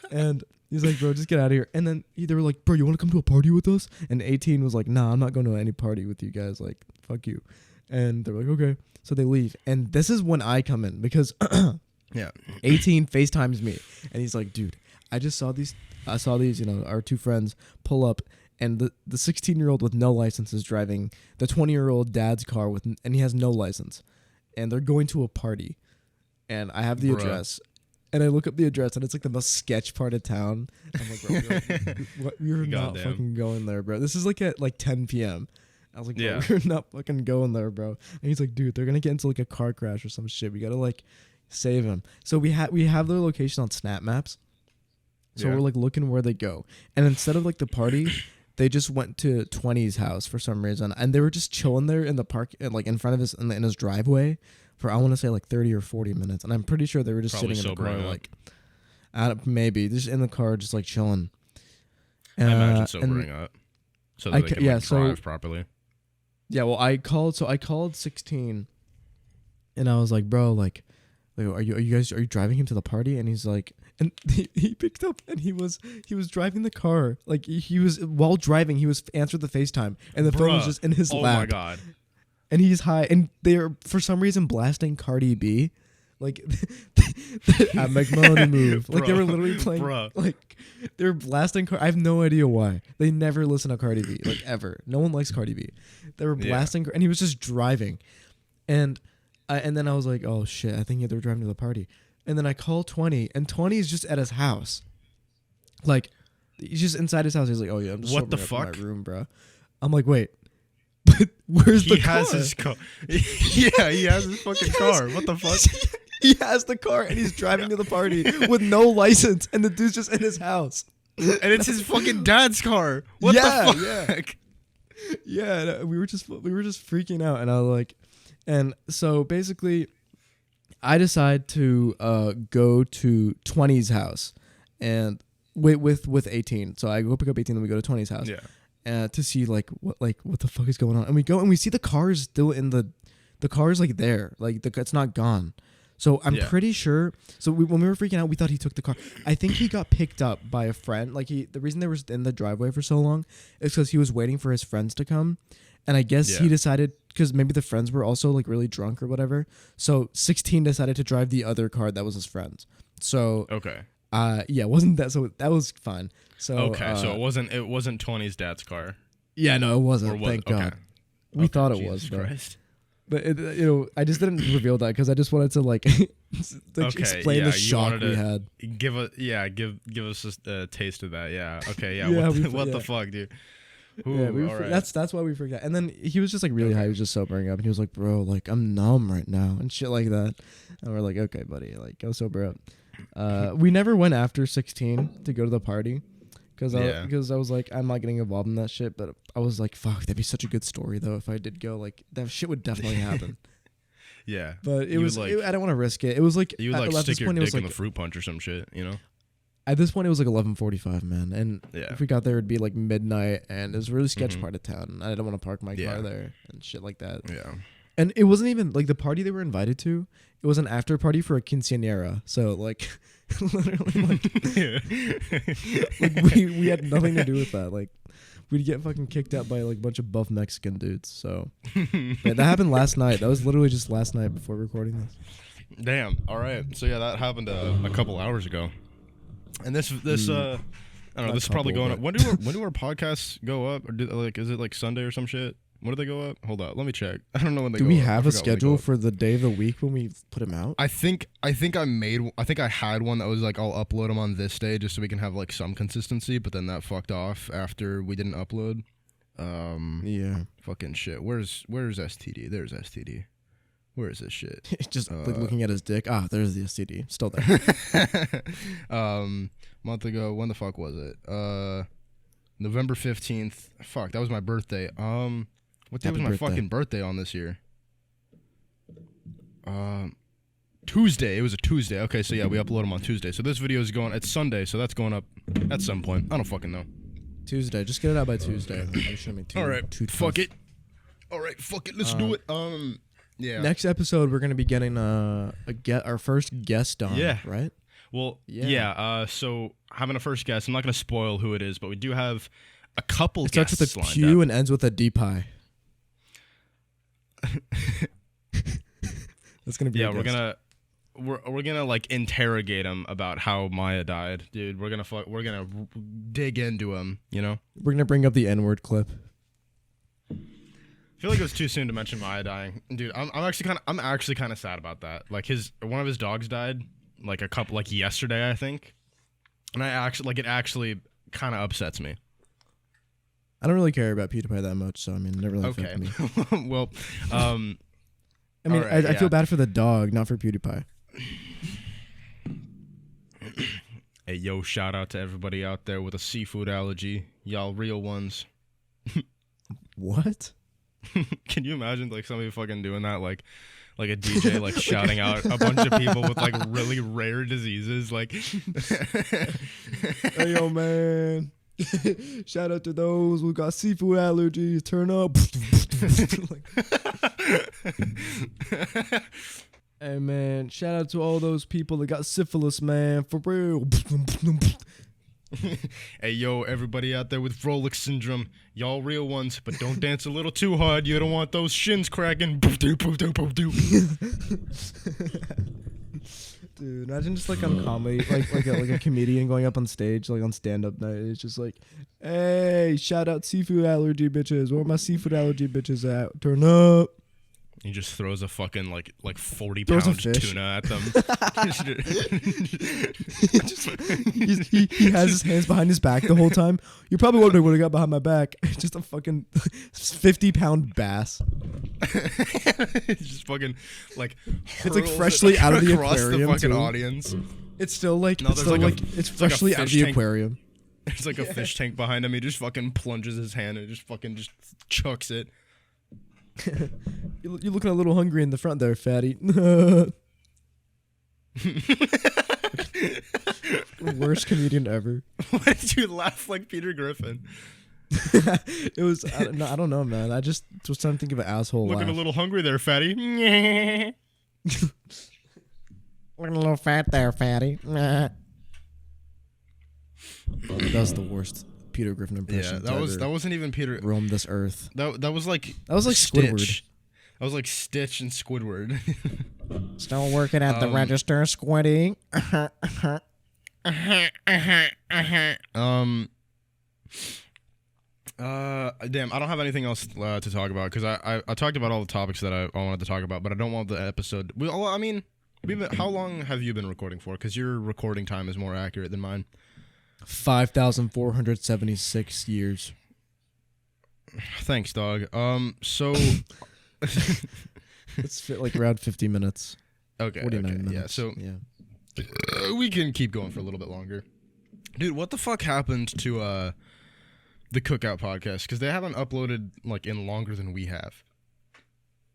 And he's like, "Bro, just get out of here." And then they were like, "Bro, you want to come to a party with us?" And 18 was like, "Nah, I'm not going to any party with you guys. Like, fuck you." And they're like, "Okay." So they leave, and this is when I come in because 18 FaceTimes me, and he's like, "Dude, I saw these, you know, our two friends pull up." And the 16-year-old with no license is driving the 20-year-old dad's car and he has no license. And they're going to a party. And I have the address. And I look up the address, and it's like the most sketch part of town. I'm like, "Bro, we're not fucking going there, bro. This is like at like 10 p.m. I was like, "Bro, we're not fucking going there, bro." And he's like, "Dude, they're going to get into like a car crash or some shit. We got to like save him." So we have their location on Snap Maps. So we're like looking where they go. And instead of like the party... They just went to 20's house for some reason, and they were just chilling there in the park, like in front of his in his driveway, for I want to say like 30 or 40 minutes. And I'm pretty sure they were just Probably sitting in the car, up. like maybe just in the car, just like chilling. I imagine sobering up, so that they can drive properly. Yeah, well, I called 16, and I was like, "Bro, like are you driving him to the party?" And he's like. And he picked up, and he was driving the car. Like he was while driving, he was answered the FaceTime, and the phone was just in his lap. Oh my god! And he's high, and they're for some reason blasting Cardi B, like I make money move. Like they were literally playing, like they were blasting. I have no idea why. They never listen to Cardi B, like ever. No one likes Cardi B. They were blasting, and he was just driving, and then I was like, "Oh shit! I think they were driving to the party." And then I call 20, and 20 is just at his house. Like, he's just inside his house. He's like, "Oh, yeah, I'm just sobering up in my room, bro." I'm like, "Wait, but where's the car?" He has his car. Yeah, he has his fucking car. What the fuck? He has the car, and he's driving to the party with no license, and the dude's just in his house. And it's his fucking dad's car. What the fuck? Yeah, we were just freaking out, and I was like, and so basically... I decide to go to 20's house, and with 18. So I go pick up 18, then we go to 20's house, to see what the fuck is going on. And we go and we see the car is still in the car's like there, like it's not gone. So I'm pretty sure. So when we were freaking out, we thought he took the car. I think he got picked up by a friend. Like the reason they were in the driveway for so long is because he was waiting for his friends to come. And I guess he decided, because maybe the friends were also like really drunk or whatever. So 16 decided to drive the other car that was his friend's. So wasn't that, so that was fine. So so it wasn't 20's dad's car. Yeah, no, it wasn't. Thank God. We thought it was, though. But I just didn't reveal that because I just wanted to explain the shock we had. Give us a taste of that. Yeah. Okay. Yeah. What the fuck, dude? Ooh, right. That's why we freaked out. And then he was just like really high. He was just sobering up, and he was like, "Bro, like I'm numb right now," and shit like that. And we're like, "Okay, buddy, like go sober up." We never went after 16 to go to the party because I was like, I'm not getting involved in that shit. But I was like, "Fuck, that'd be such a good story though if I did go. Like that shit would definitely happen." Yeah, but I don't want to risk it. It was like you would stick your dick in the fruit punch or some shit, you know. At this point, it was like 11:45, man, and if we got there, it'd be like midnight, and it was a really sketch part of town. I didn't want to park my car there and shit like that. Yeah, and it wasn't even like the party they were invited to. It was an after party for a quinceañera, so like, literally, like we had nothing to do with that. Like, we'd get fucking kicked out by like a bunch of buff Mexican dudes. So that happened last night. That was literally just last night before recording this. Damn. All right. So yeah, that happened a couple hours ago. And this I don't know. This is probably going up. When do our podcasts go up? Or is it like Sunday or some shit? When do they go up? Hold on, let me check. I don't know when they go up. Do we have a schedule for the day of the week when we put them out? I think I had one that was like, I'll upload them on this day just so we can have like some consistency, but then that fucked off after we didn't upload. Yeah. Fucking shit. Where's STD? There's STD. Where is this shit? Just like looking at his dick. Ah, there's the STD. Still there. Month ago. When the fuck was it? November 15th. Fuck, that was my birthday. What day was my fucking birthday on this year? Tuesday. It was a Tuesday. Okay, so yeah, we upload them on Tuesday. So this video is going. It's Sunday, so that's going up at some point. I don't fucking know. Tuesday. Just get it out by Tuesday. All right. Fuck it. All right. Fuck it. Let's do it. Yeah. Next episode, we're gonna be getting our first guest on. Yeah. Right. Well. Yeah. So having a first guest. I'm not gonna spoil who it is, but we do have a couple. It starts with a Q and ends with a D pie. That's gonna be. Yeah, we're gonna like interrogate him about how Maya died, dude. We're gonna dig into him. You know. We're gonna bring up the N-word clip. I feel like it was too soon to mention Maya dying, dude. I'm actually kind of sad about that. Like one of his dogs died like yesterday, I think, and it actually kind of upsets me. I don't really care about PewDiePie that much, so I mean, it never really affected me. Well, I mean, right, I feel bad for the dog, not for PewDiePie. Hey, yo, shout out to everybody out there with a seafood allergy. Y'all real ones. What? Can you imagine like somebody fucking doing that, like a DJ like shouting out a bunch of people with like really rare diseases, like hey yo man, shout out to those who got seafood allergies, turn up. Hey man, shout out to all those people that got syphilis, man, for real. Hey yo, everybody out there with Froelich syndrome, y'all real ones, but don't dance a little too hard. You don't want those shins cracking. Dude, imagine just like on comedy, like a comedian going up on stage, like on stand-up night. It's just like, hey, shout out seafood allergy bitches. Where are my seafood allergy bitches at? Turn up. He just throws a fucking like 40-pound tuna at them. he has his hands behind his back the whole time. You're probably wondering what I got behind my back. Just a fucking 50-pound bass. Just fucking like it's like freshly out of the aquarium. The fucking too. audience. It's still like it's freshly out of the aquarium. There's like a fish tank behind him. He just fucking plunges his hand and just chucks it. You're looking a little hungry in the front there, fatty. Worst comedian ever. Why did you laugh like Peter Griffin? It was I don't know, man. I just was trying to think of an asshole. Looking laugh. a little hungry there, fatty. Looking a little fat there, fatty. That was the worst Peter Griffin impression. Yeah, that wasn't even Peter. Roam this earth. That was like Squidward. Stitch. That was like Stitch and Squidward. Still working at the register, Squiddy. Damn, I don't have anything else to talk about because I talked about all the topics that I wanted to talk about, but I don't want the episode. How long have you been recording for? Because your recording time is more accurate than mine. 5,476 years. Thanks, dog. So let's fit like around 50 minutes. Okay. 49 minutes. Yeah. So yeah. We can keep going for a little bit longer. Dude, what the fuck happened to the Cookout podcast? Because they haven't uploaded like in longer than we have.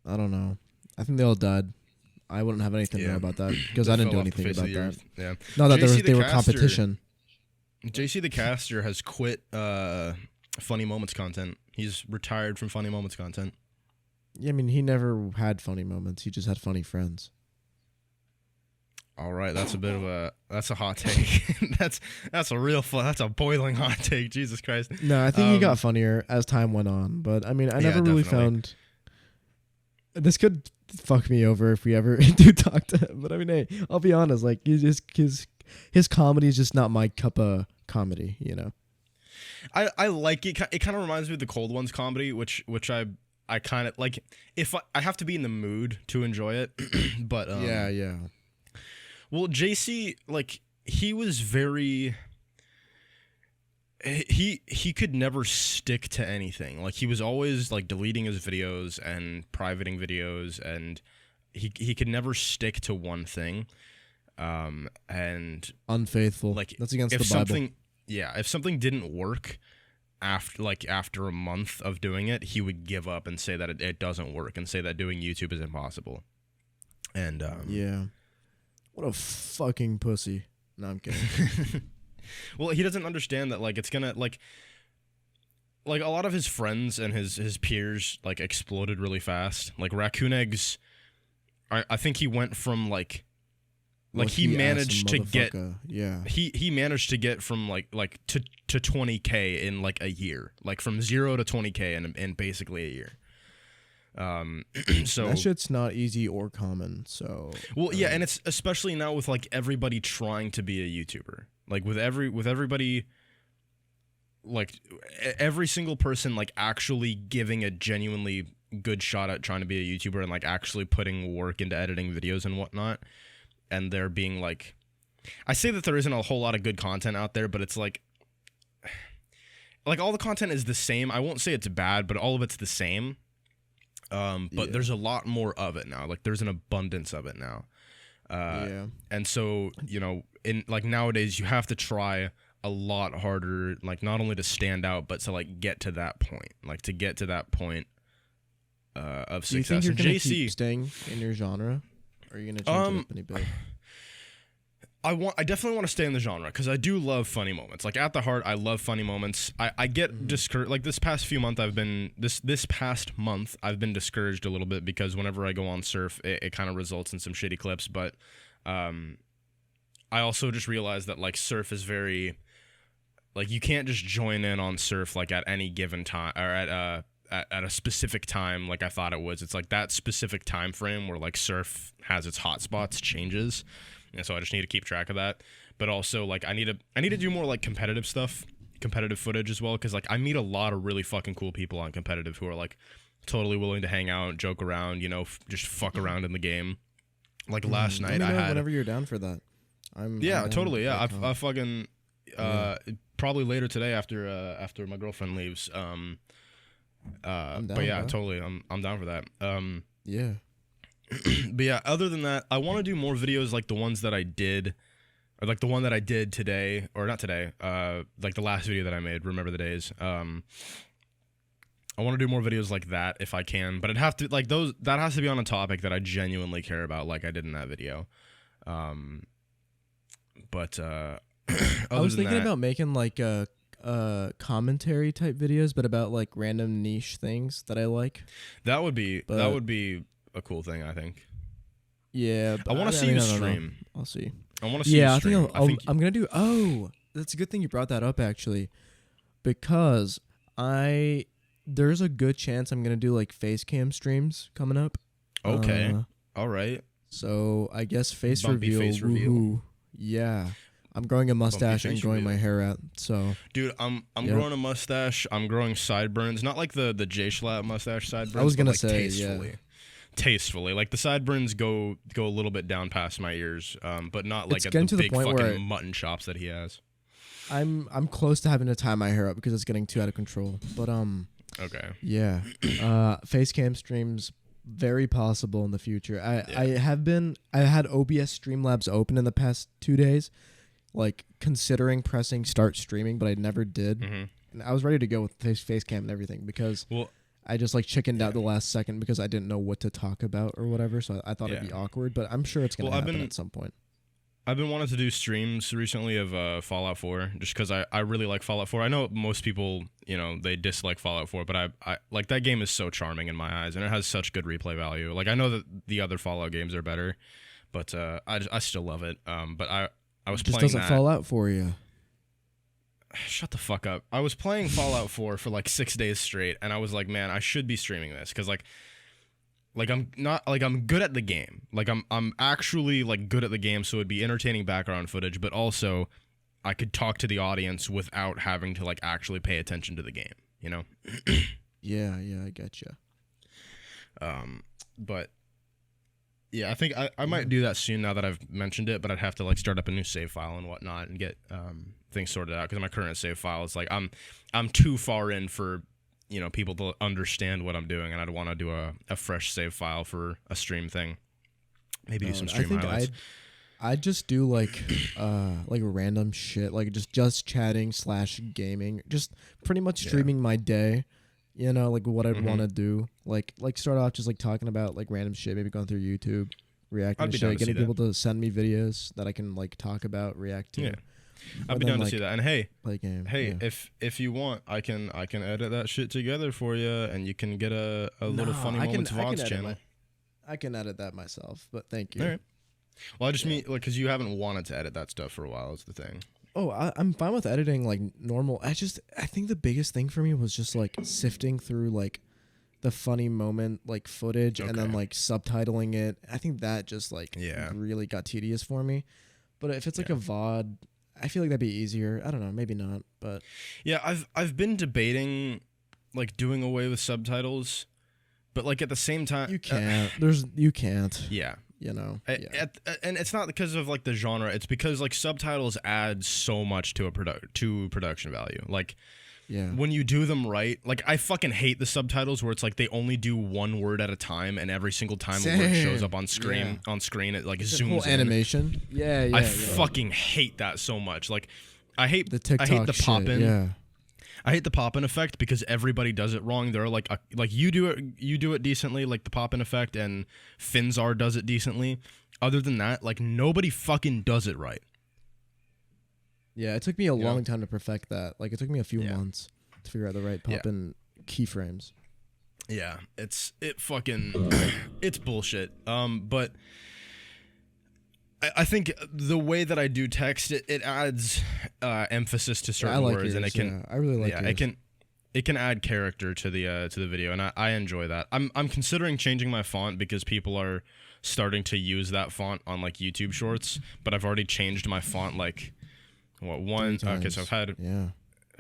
I don't know. I think they all died. I wouldn't have anything to know about that because I didn't do anything about that. Yeah. No, that they were competition. JC the Caster has quit Funny Moments content. He's retired from Funny Moments content. Yeah, I mean, he never had funny moments. He just had funny friends. All right, that's a hot take. that's a boiling hot take. Jesus Christ. No, I think he got funnier as time went on, but I mean, I never really found. This could fuck me over if we ever do talk to him, but I mean, hey, I'll be honest. Like, his comedy is just not my cup of comedy, you know. I like it. It kind of reminds me of the Cold Ones comedy, which I I kind of like if I have to be in the mood to enjoy it. But yeah. Well, JC, like, he was very. He could never stick to anything. Like, he was always like deleting his videos and privating videos, and he could never stick to one thing. And unfaithful. Like, that's against the Bible. If something didn't work after a month of doing it, he would give up and say that it doesn't work and say that doing YouTube is impossible. And yeah, what a fucking pussy. No, I'm kidding. Well, he doesn't understand that, like, it's gonna, like a lot of his friends and his peers, like, exploded really fast. Like, Raccoon Eggs, I think he went from, like he managed to get, yeah. He managed to get from, like to 20K in, like, a year. Like, from 0 to 20K in basically a year. So that shit's not easy or common, so. Well, yeah, and it's especially now with, like, everybody trying to be a YouTuber. Like, with everybody, like, every single person, like, actually giving a genuinely good shot at trying to be a YouTuber and, like, actually putting work into editing videos and whatnot. And there being, like, I say that there isn't a whole lot of good content out there, but it's like all the content is the same. I won't say it's bad, but all of it's the same. But there's a lot more of it now. Like, there's an abundance of it now. And so, you know, in, like, nowadays you have to try a lot harder, like, not only to stand out, but to, like, get to that point, of success. Do you think you're gonna keep staying in your genre, or are you gonna change it up any bit? I definitely want to stay in the genre because I do love funny moments. Like, at the heart, I love funny moments. I get discouraged. Like, this past month I've been discouraged a little bit because whenever I go on Surf, it kind of results in some shitty clips. But I also just realized that, like, Surf is very, like, you can't just join in on Surf, like, at any given time or at a specific time like I thought it was. It's like that specific time frame where, like, Surf has its hotspots changes. And so I just need to keep track of that. But also, like, I need to do more, like, competitive stuff, competitive footage as well, because, like, I meet a lot of really fucking cool people on competitive who are, like, totally willing to hang out, joke around, you know, just fuck around in the game. Like, last night I had... Whenever you're down for that. I'm totally, yeah. I fucking... probably later today after my girlfriend leaves. I'm down, but yeah, bro. Totally, I'm down for that. Yeah. But yeah, other than that, I want to do more videos like the ones that I did, or like the one that I did today, or not today, like the last video that I made, Remember the Days. I want to do more videos like that if I can, but that has to be on a topic that I genuinely care about, like I did in that video. But I was thinking about making like commentary type videos, but about like random niche things that I like. That would be a cool thing, I think. Yeah, but I want to see you stream. I'll see. I want to see you stream. I'm gonna do. Oh, that's a good thing you brought that up, actually, because there's a good chance I'm gonna do like face cam streams coming up. Okay. All right. So I guess face reveal. Yeah. I'm growing a mustache and growing my hair out. So, dude, I'm growing a mustache. I'm growing sideburns, not like the J Schlatt mustache sideburns. I was gonna like say tastefully. Like, the sideburns go a little bit down past my ears, but not like at the big fucking mutton chops that he has. I'm close to having to tie my hair up because it's getting too out of control. But okay. Yeah. Face cam streams, very possible in the future. I had OBS Streamlabs open in the past 2 days. Like, considering pressing start streaming, but I never did. Mm-hmm. And I was ready to go with face cam and everything because I just like chickened out the last second because I didn't know what to talk about or whatever. So I thought it'd be awkward, but I'm sure it's gonna happen at some point. I've been wanting to do streams recently of Fallout 4 just because I really like Fallout 4. I know most people, you know, they dislike Fallout 4, but I like that game is so charming in my eyes and it has such good replay value. Like, I know that the other Fallout games are better, but I still love it. But I was playing that. Just doesn't fall out for you. Shut the fuck up. I was playing Fallout 4 for like 6 days straight, and I was like, man, I should be streaming this because like I'm good at the game. Like, I'm actually like good at the game, so it'd be entertaining background footage, but also I could talk to the audience without having to like actually pay attention to the game. You know? Yeah, I getcha. But yeah, I think I might do that soon now that I've mentioned it, but I'd have to like start up a new save file and whatnot and get things sorted out, because my current save file is like I'm too far in for, you know, people to understand what I'm doing, and I'd want to do a fresh save file for a stream thing. Maybe do some stream highlights. I'd just do like random shit, like just chatting / gaming, just pretty much streaming my day, you know, like what I'd want to do, like start off just like talking about like random shit, maybe going through YouTube, reacting to shit, getting people to send me videos that I can like talk about, react to. Yeah, I'd be down to see that. And hey, play game. Hey, if you want, I can edit that shit together for you, and you can get a little funny moments VODs channel. I can edit that myself, but thank you. All right. Well, I just mean, like, because you haven't wanted to edit that stuff for a while is the thing. Oh, I'm fine with editing, like, normal. I think the biggest thing for me was just, like, sifting through, like, the funny moment, like, footage, and then, like, subtitling it. I think that just, like, really got tedious for me. But if it's, like, a VOD, I feel like that'd be easier. I don't know, maybe not, but... Yeah, I've been debating, like, doing away with subtitles, but, like, at the same time... You can't. You can't. Yeah. You know, and it's not because of like the genre. It's because like subtitles add so much to production value. Like, when you do them right, like I fucking hate the subtitles where it's like they only do one word at a time, and every single time a word shows up on screen, it like it's zooms in. Animation. I fucking hate that so much. Like, I hate the TikTok. I hate the pop in. Yeah. I hate the pop-in effect because everybody does it wrong. They're like you do it decently, like the pop-in effect, and Finzar does it decently. Other than that, like nobody fucking does it right. Yeah, it took me a long time to perfect that. Like it took me a few months to figure out the right pop-in keyframes. Yeah, it's bullshit. But I think the way that I do text, it adds emphasis to certain words, yours, and it can. I really like. Yeah, it can add character to the video, and I enjoy that. I'm considering changing my font because people are starting to use that font on like YouTube Shorts, but I've already changed my font like one. Okay, so I've had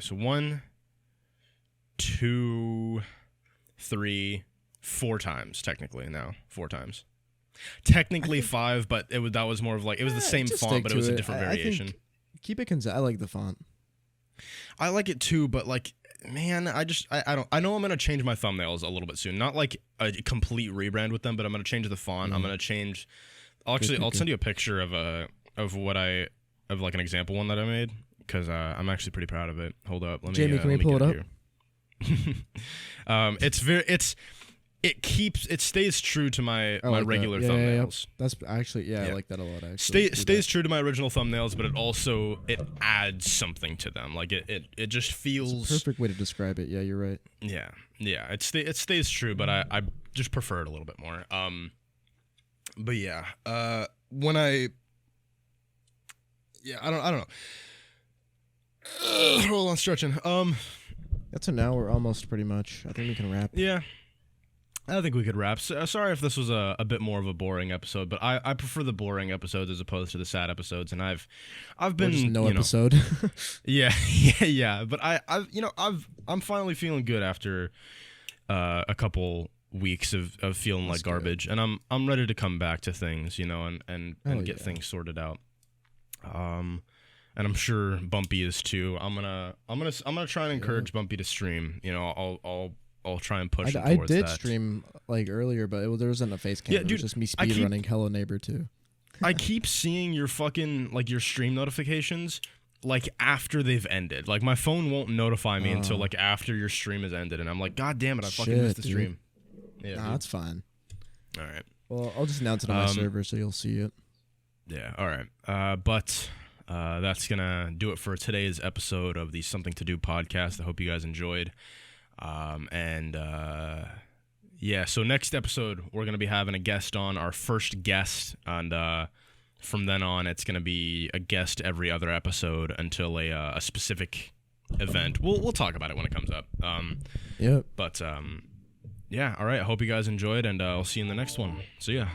So 1, 2, 3, 4 times technically now. 4 times. Technically 5, but that was more of like it was the same font, but it was a different variation. Keep it consistent. I like the font. I like it too, but like, man, I know I'm gonna change my thumbnails a little bit soon. Not like a complete rebrand with them, but I'm gonna change the font. I'm gonna change. I'll send you a picture of like an example one that I made because I'm actually pretty proud of it. Hold up, Jamie, can we pull it up? It stays true to my regular thumbnails. That's actually I like that a lot. Actually, stays true to my original thumbnails, but it adds something to them. Like it just feels it's a perfect way to describe it. Yeah, you're right. Yeah. It stays true, but I just prefer it a little bit more. But yeah, when I don't know. Hold on, stretching. That's an hour almost, pretty much. I think we can wrap. Yeah. I think we could wrap. Sorry if this was a bit more of a boring episode, but I prefer the boring episodes as opposed to the sad episodes, and I've been just no episode. Yeah. But I'm finally feeling good after a couple weeks of feeling like garbage, and I'm ready to come back to things, and get things sorted out. And I'm sure Bumpy is too. I'm gonna try and encourage Bumpy to stream. I'll try and push him towards that. I did stream like earlier, but there wasn't a face cam. It was just me speedrunning Hello Neighbor 2. I keep seeing your fucking like your stream notifications like after they've ended. Like my phone won't notify me until like after your stream has ended, and I'm like, God damn it, I fucking missed the stream. Yeah, that's fine. All right. Well, I'll just announce it on my server so you'll see it. Yeah. All right. But that's gonna do it for today's episode of the Something to Do podcast. I hope you guys enjoyed. So next episode we're going to be having a guest on, our first guest, and from then on it's going to be a guest every other episode until a specific event. We'll talk about it when it comes up. But all right, I hope you guys enjoyed, and I'll see you in the next one. See ya.